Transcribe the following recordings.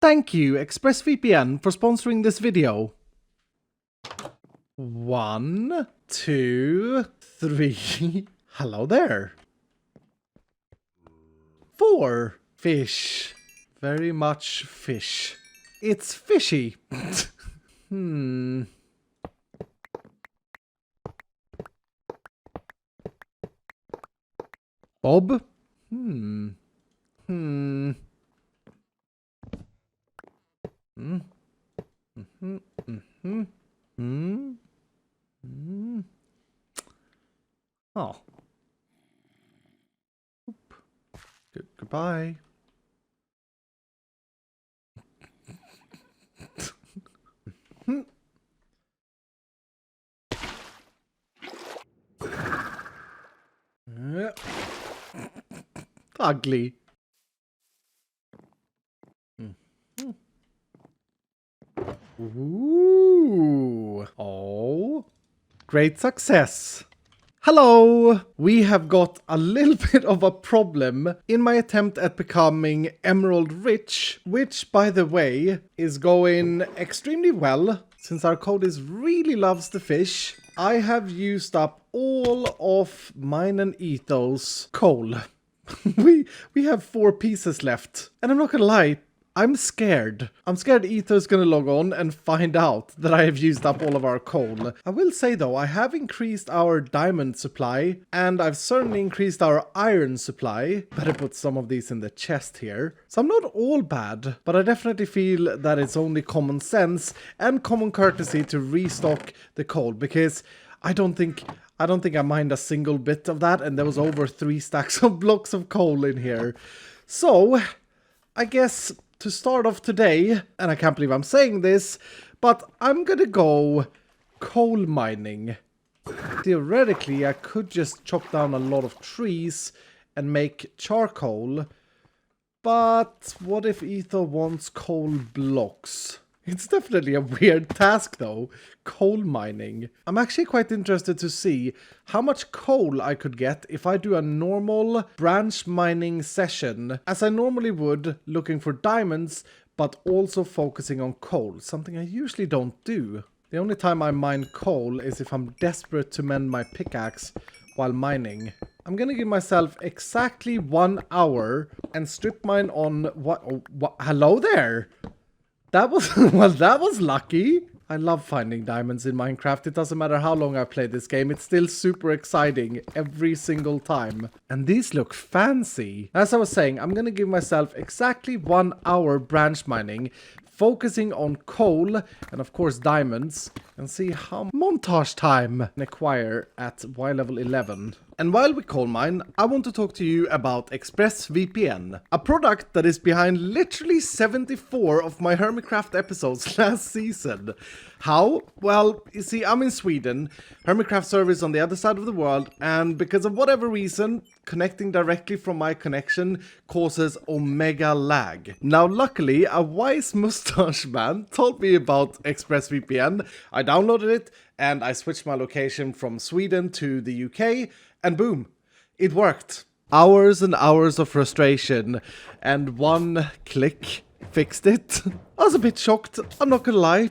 Thank you, ExpressVPN, for sponsoring this video. 1, 2, 3. Hello there. 4. Fish. Very much fish. It's fishy. Bob? Oh. Goodbye. Ugly. Ooh. Oh. Great success. Hello! We have got a little bit of a problem in my attempt at becoming emerald rich, which, by the way, is going extremely well, since our codis really loves the fish. I have used up all of mine and Etho's coal. we have 4 pieces left, and I'm not gonna lie, I'm scared. I'm scared Etho's gonna log on and find out that I have used up all of our coal. I will say though, I have increased our diamond supply, and I've certainly increased our iron supply. Better put some of these in the chest here. So I'm not all bad, but I definitely feel that it's only common sense and common courtesy to restock the coal, because I don't think I mined a single bit of that, and there was over 3 stacks of blocks of coal in here. So, I guess to start off today, and I can't believe I'm saying this, but I'm gonna go coal mining. Theoretically, I could just chop down a lot of trees and make charcoal, but what if Etho wants coal blocks? It's definitely a weird task though, coal mining. I'm actually quite interested to see how much coal I could get if I do a normal branch mining session, as I normally would, looking for diamonds, but also focusing on coal, something I usually don't do. The only time I mine coal is if I'm desperate to mend my pickaxe while mining. I'm gonna give myself exactly 1 hour and strip mine on what? Hello there! That was, well, that was lucky. I love finding diamonds in Minecraft. It doesn't matter how long I play this game. It's still super exciting every single time. And these look fancy. As I was saying, I'm gonna give myself exactly 1 hour branch mining, focusing on coal and of course diamonds, and see how montage time can acquire at Y level 11. And while we coal mine, I want to talk to you about ExpressVPN, a product that is behind literally 74 of my Hermitcraft episodes last season. How? Well, you see, I'm in Sweden, Hermitcraft server is on the other side of the world, and because of whatever reason, connecting directly from my connection causes omega lag. Now, luckily, a wise mustache man told me about ExpressVPN. I downloaded it, and I switched my location from Sweden to the UK, and boom, it worked. Hours and hours of frustration, and 1 click fixed it. I was a bit shocked, I'm not gonna lie.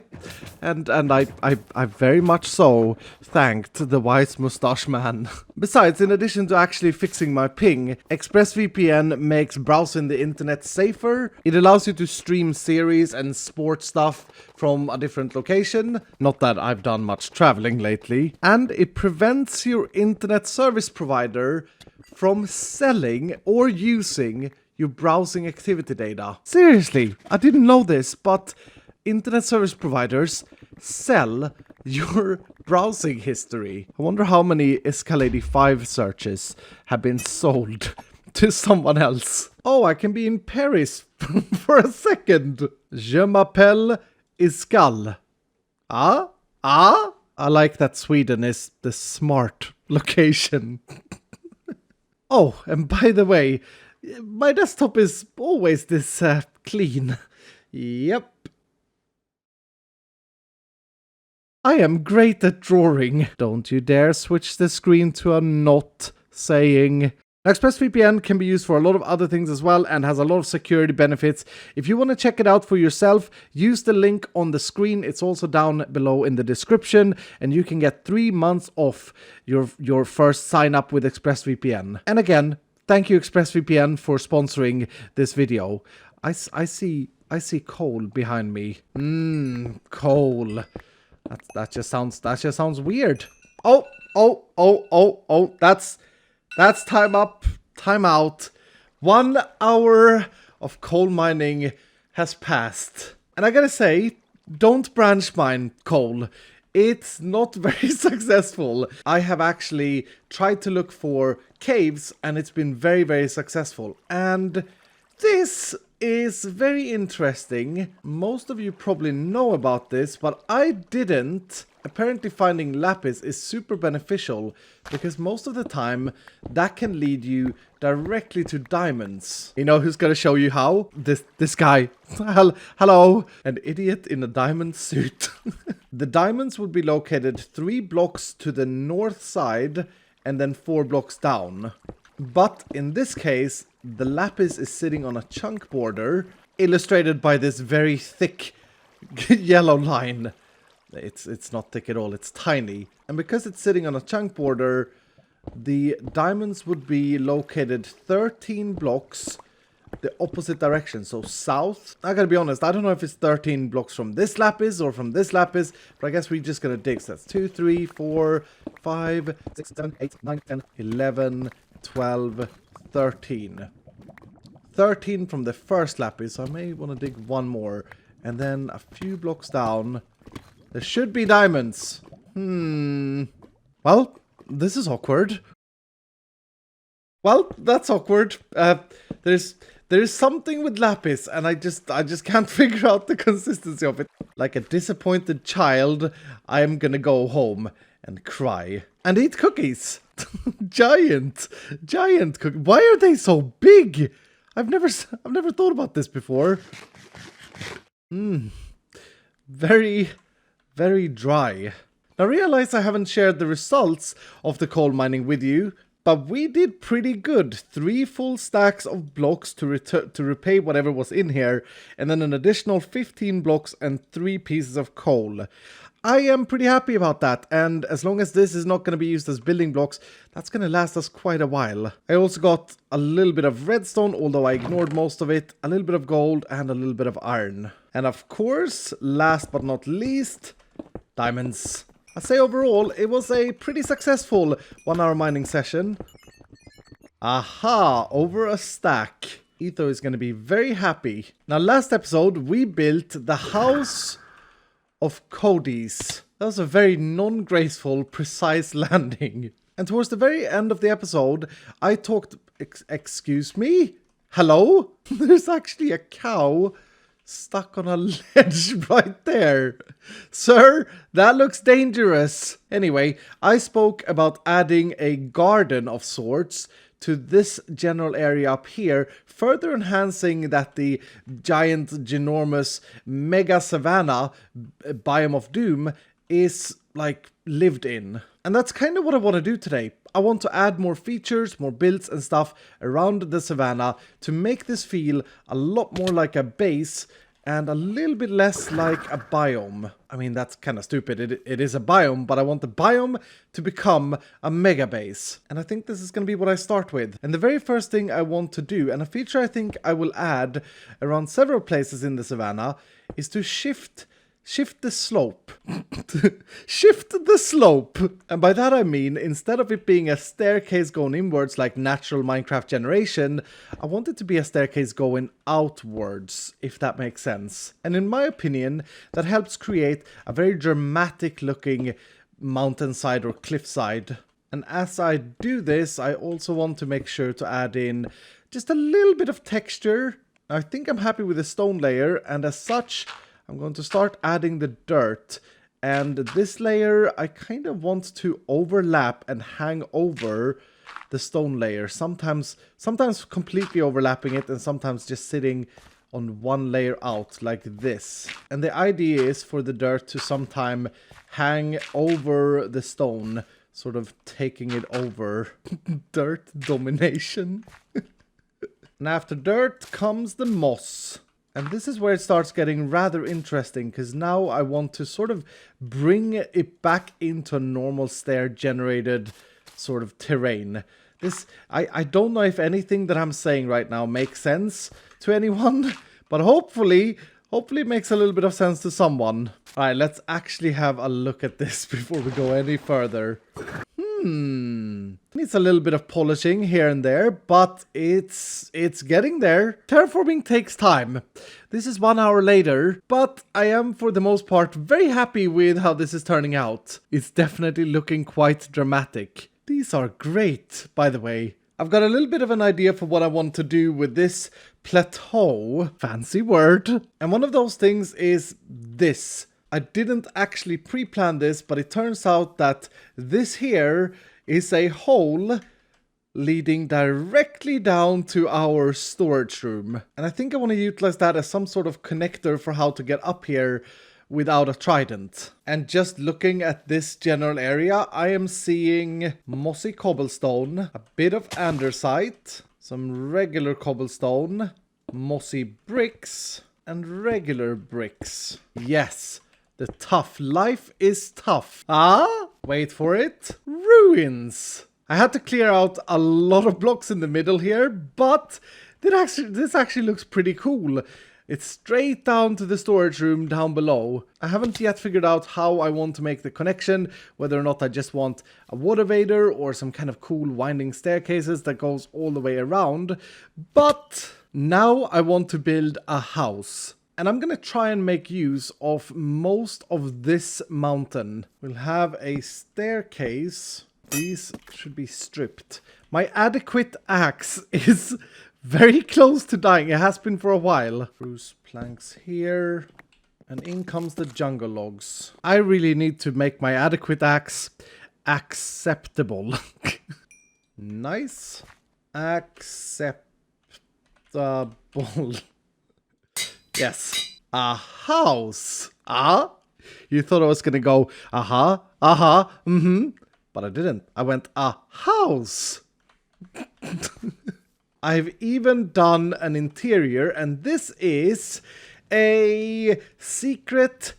And I very much so thanked the wise mustache man. Besides, in addition to actually fixing my ping, ExpressVPN makes browsing the internet safer. It allows you to stream series and sport stuff from a different location. Not that I've done much traveling lately. And it prevents your internet service provider from selling or using your browsing activity data. Seriously, I didn't know this, but internet service providers sell your browsing history. I wonder how many Iskall 85 searches have been sold to someone else. Oh, I can be in Paris for a second. Je m'appelle Iskall. Ah? I like that Sweden is the smart location. Oh, and by the way, my desktop is always this clean. Yep. I am great at drawing. Don't you dare switch the screen to a not saying. Now, ExpressVPN can be used for a lot of other things as well and has a lot of security benefits. If you want to check it out for yourself, use the link on the screen. It's also down below in the description, and you can get 3 months off your first sign up with ExpressVPN. And again, thank you ExpressVPN for sponsoring this video. I see coal behind me. Coal. That just sounds weird. Oh, that's time up, time out. 1 hour of coal mining has passed. And I gotta say, don't branch mine coal. It's not very successful. I have actually tried to look for caves and it's been very, very successful. And this is very interesting. Most of you probably know about this, but I didn't. Apparently finding lapis is super beneficial because most of the time that can lead you directly to diamonds. You know who's gonna show you how? This guy. Hello, an idiot in a diamond suit. The diamonds would be located 3 blocks to the north side and then 4 blocks down. But in this case, the lapis is sitting on a chunk border, illustrated by this very thick yellow line. It's not thick at all, it's tiny. And because it's sitting on a chunk border, the diamonds would be located 13 blocks the opposite direction, so south. I gotta be honest, I don't know if it's 13 blocks from this lapis or from this lapis, but I guess we're just gonna dig. So that's 2, 3, 4, 5, 6, 7, 8, 9, 10, 11, 12, 13. 13 from the first lapis, so I may want to dig 1 more. And then a few blocks down, there should be diamonds. Well, this is awkward. Well, that's awkward. There is something with lapis, and I just can't figure out the consistency of it. Like a disappointed child, I am gonna go home and cry and eat cookies. giant cookies. Why are they so big? I've never thought about this before. Very, very dry. Now, I realize I haven't shared the results of the coal mining with you, but we did pretty good. 3 full stacks of blocks to repay whatever was in here, and then an additional 15 blocks and 3 pieces of coal. I am pretty happy about that, and as long as this is not going to be used as building blocks, that's going to last us quite a while. I also got a little bit of redstone, although I ignored most of it, a little bit of gold, and a little bit of iron. And of course, last but not least, diamonds. I say overall, it was a pretty successful 1 hour mining session. Aha, over a stack. Etho is going to be very happy. Now, last episode, we built the house of Cody's. That was a very non-graceful, precise landing. And towards the very end of the episode, I talked... Excuse me? Hello? There's actually a cow stuck on a ledge right there. Sir, that looks dangerous. Anyway, I spoke about adding a garden of sorts to this general area up here, further enhancing that the giant, ginormous, mega savannah biome of doom is, like, lived in. And that's kind of what I want to do today. I want to add more features, more builds and stuff around the savannah to make this feel a lot more like a base and a little bit less like a biome. I mean, that's kind of stupid. It is a biome, but I want the biome to become a mega base. And I think this is going to be what I start with. And the very first thing I want to do, and a feature I think I will add around several places in the savannah, is to shift the slope. Shift the slope. And by that I mean, instead of it being a staircase going inwards like natural Minecraft generation, I want it to be a staircase going outwards, if that makes sense. And in my opinion, that helps create a very dramatic looking mountainside or cliffside. And as I do this, I also want to make sure to add in just a little bit of texture. I think I'm happy with the stone layer, and as such, I'm going to start adding the dirt. And this layer, I kind of want to overlap and hang over the stone layer. Sometimes completely overlapping it, and sometimes just sitting on one layer out like this. And the idea is for the dirt to sometime hang over the stone, sort of taking it over. Dirt domination. And after dirt comes the moss. And this is where it starts getting rather interesting, because now I want to sort of bring it back into a normal stair-generated sort of terrain. I don't know if anything that I'm saying right now makes sense to anyone, but hopefully it makes a little bit of sense to someone. Alright, let's actually have a look at this before we go any further. Needs a little bit of polishing here and there, but it's getting there. Terraforming takes time. This is 1 hour later, but I am for the most part very happy with how this is turning out. It's definitely looking quite dramatic. These are great, by the way. I've got a little bit of an idea for what I want to do with this plateau. Fancy word. And one of those things is this. I didn't actually pre-plan this, but it turns out that this here is a hole leading directly down to our storage room. And I think I want to utilize that as some sort of connector for how to get up here without a trident. And just looking at this general area, I am seeing mossy cobblestone, a bit of andesite, some regular cobblestone, mossy bricks, and regular bricks. Yes. The tough life is tough. Ah, wait for it. Ruins. I had to clear out a lot of blocks in the middle here, but this actually looks pretty cool. It's straight down to the storage room down below. I haven't yet figured out how I want to make the connection, whether or not I just want a water vader or some kind of cool winding staircases that goes all the way around. But now I want to build a house. And I'm going to try and make use of most of this mountain. We'll have a staircase. These should be stripped. My adequate axe is very close to dying. It has been for a while. Spruce planks here. And in comes the jungle logs. I really need to make my adequate axe acceptable. Nice. Acceptable. Yes. A house. Ah? You thought I was gonna go, aha, aha, But I didn't. I went, a house. I've even done an interior, and this is a secret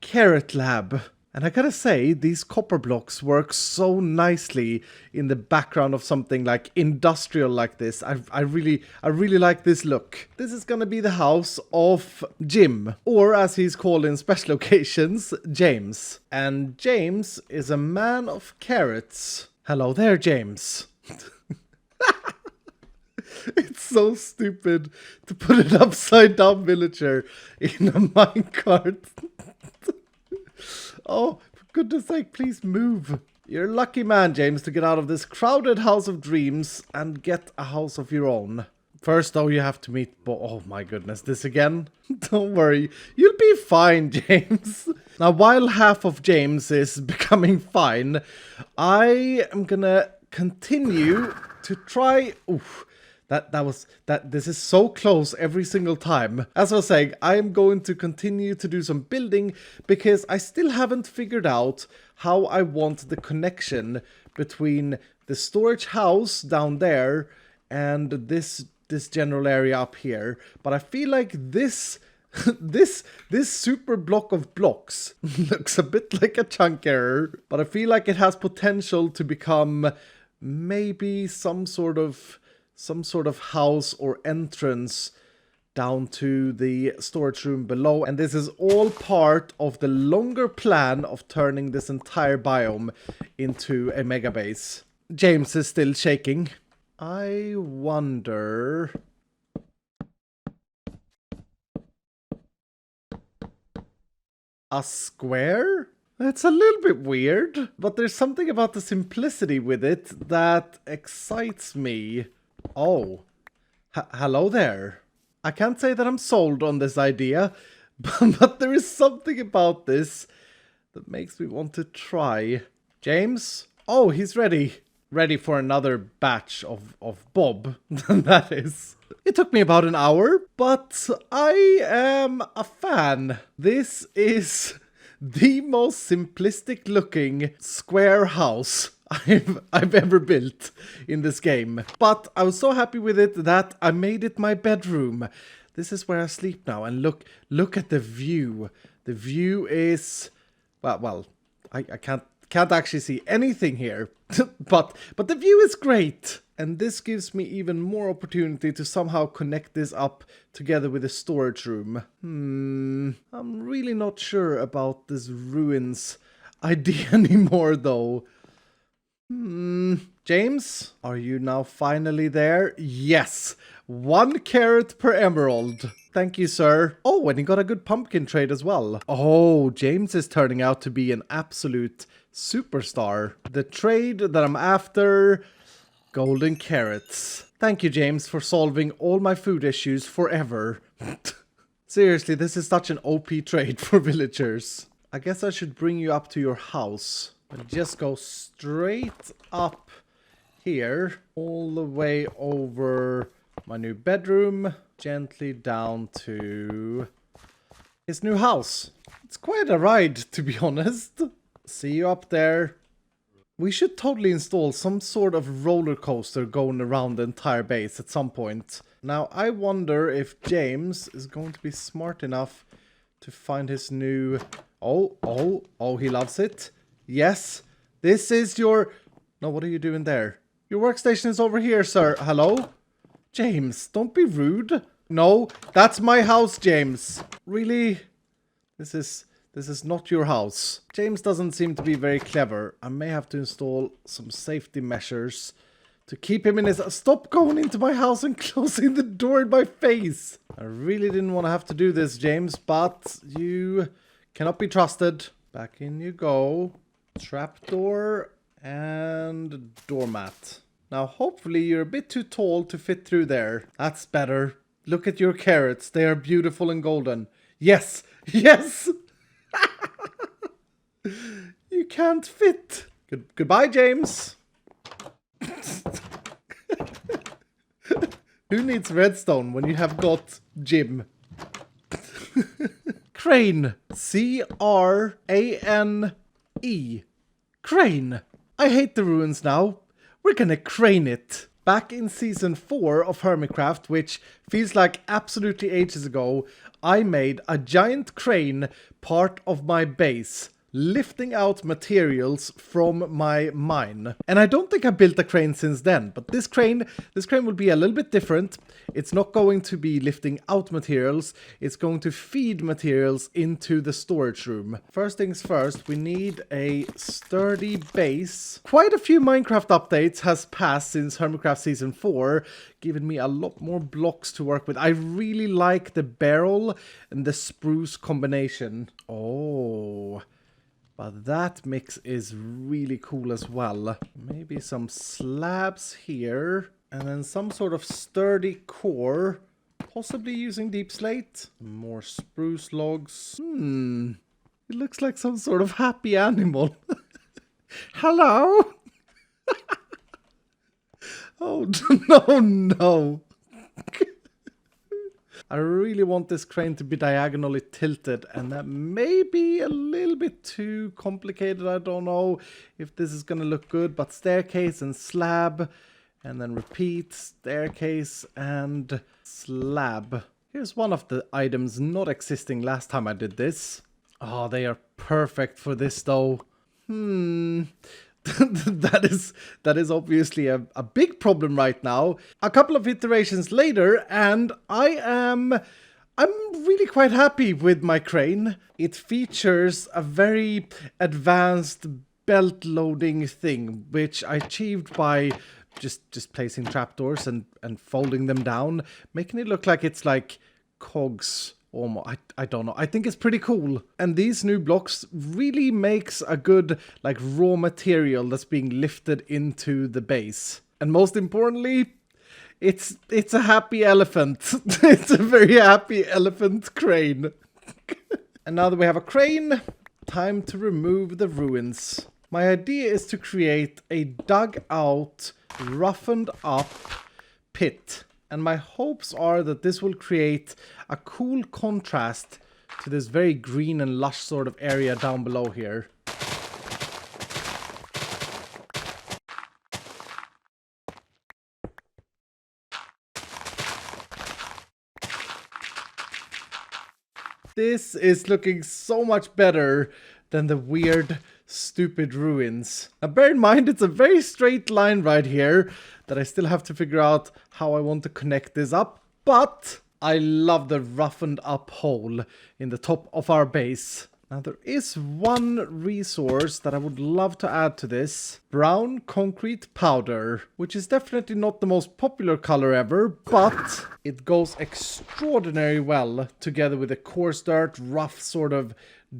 carrot lab. And I gotta say, these copper blocks work so nicely in the background of something like industrial like this. I really like this look. This is gonna be the house of Jim, or as he's called in special occasions, James. And James is a man of carrots. Hello there, James. It's so stupid to put an upside down villager in a minecart. Oh, for goodness sake, please move. You're a lucky man, James, to get out of this crowded house of dreams and get a house of your own. First, though, you have to meet... Oh, my goodness, this again? Don't worry, you'll be fine, James. Now, while half of James is becoming fine, I am gonna continue to try... Oof. This is so close every single time. As I was saying, I am going to continue to do some building because I still haven't figured out how I want the connection between the storage house down there and this general area up here. But I feel like this super block of blocks looks a bit like a chunk error, but I feel like it has potential to become maybe some sort of house or entrance down to the storage room below. And this is all part of the longer plan of turning this entire biome into a mega base. James is still shaking. I wonder... A square? It's a little bit weird, but there's something about the simplicity with it that excites me. Oh, hello there. I can't say that I'm sold on this idea, but there is something about this that makes me want to try. James? Oh, he's ready. Ready for another batch of Bob, that is. It took me about an hour, but I am a fan. This is the most simplistic looking square house I've ever built in this game. But I was so happy with it that I made it my bedroom. This is where I sleep now, and look at the view. The view is well, I can't actually see anything here. but the view is great. And this gives me even more opportunity to somehow connect this up together with the storage room. I'm really not sure about this ruins idea anymore though. James, are you now finally there? Yes! 1 carrot per emerald. Thank you, sir. Oh, and he got a good pumpkin trade as well. Oh, James is turning out to be an absolute superstar. The trade that I'm after... golden carrots. Thank you, James, for solving all my food issues forever. Seriously, this is such an OP trade for villagers. I guess I should bring you up to your house. And just go straight up here, all the way over my new bedroom, gently down to his new house. It's quite a ride, to be honest. See you up there. We should totally install some sort of roller coaster going around the entire base at some point. Now, I wonder if James is going to be smart enough to find his new... Oh, he loves it. Yes, this is your... No, what are you doing there? Your workstation is over here, sir. Hello? James, don't be rude. No, that's my house, James. Really? This is not your house. James doesn't seem to be very clever. I may have to install some safety measures to keep him in his... Stop going into my house and closing the door in my face. I really didn't want to have to do this, James, but you cannot be trusted. Back in you go. Trapdoor and doormat. Now, hopefully you're a bit too tall to fit through there. That's better. Look at your carrots. They are beautiful and golden. Yes! Yes! You can't fit. Goodbye, James. Who needs redstone when you have got Jim? Crane. C-R-A-N-E. Crane. I hate the ruins now. We're gonna crane it. Back in season 4 of Hermitcraft, which feels like absolutely ages ago, I made a giant crane part of my base, lifting out materials from my mine. And I don't think I built a crane since then, but this crane will be a little bit different. It's not going to be lifting out materials, it's going to feed materials into the storage room. First things first, we need a sturdy base. Quite a few Minecraft updates has passed since Hermitcraft Season 4, giving me a lot more blocks to work with. I really like the barrel and the spruce combination. Oh... but that mix is really cool as well. Maybe some slabs here. And then some sort of sturdy core. Possibly using deep slate. More spruce logs. It looks like some sort of happy animal. Hello? Oh, no. I really want this crane to be diagonally tilted, and that may be a little bit too complicated. I don't know if this is going to look good, but staircase and slab, and then repeat, staircase and slab. Here's one of the items not existing last time I did this. Oh, they are perfect for this though. That is obviously a big problem right now. A couple of iterations later, and I'm really quite happy with my crane. It features a very advanced belt loading thing, which I achieved by just placing trapdoors and folding them down, making it look like it's like cogs. I don't know. I think it's pretty cool. And these new blocks really makes a good like raw material that's being lifted into the base. And most importantly, it's a happy elephant. It's a very happy elephant crane. And now that we have a crane, time to remove the ruins. My idea is to create a dug out, roughened up pit. And my hopes are that this will create a cool contrast to this very green and lush sort of area down below here. This is looking so much better than the weird, stupid ruins. Now bear in mind, it's a very straight line right here that I still have to figure out how I want to connect this up. But I love the roughened up hole in the top of our base. Now there is one resource that I would love to add to this. Brown concrete powder, which is definitely not the most popular color ever, but it goes extraordinarily well together with a coarse dirt, rough sort of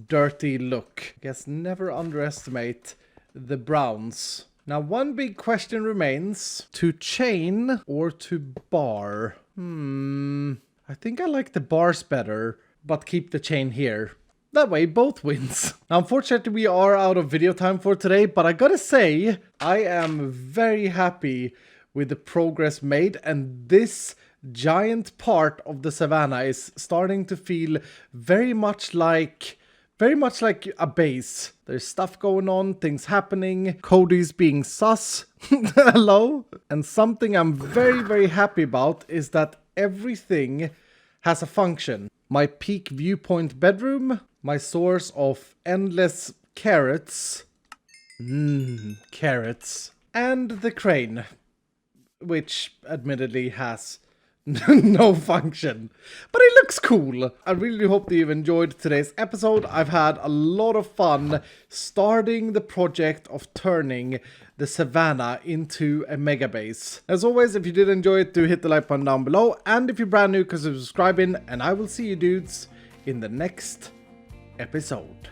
dirty look. I guess never underestimate the browns. Now one big question remains, to chain or to bar? I think I like the bars better, but keep the chain here. That way, both wins. Now, unfortunately, we are out of video time for today, but I gotta say, I am very happy with the progress made, and this giant part of the savannah is starting to feel very much like a base. There's stuff going on, things happening, Cody's being sus. Hello? And something I'm very, very happy about is that everything has a function. My peak viewpoint bedroom, my source of endless carrots. Carrots. And the crane, which admittedly has no function, but it looks cool. I really hope that you've enjoyed today's episode. I've had a lot of fun starting the project of turning the savannah into a mega base. As always, if you did enjoy it, do hit the like button down below, and if you're brand new, consider subscribing, and I will see you dudes in the next episode.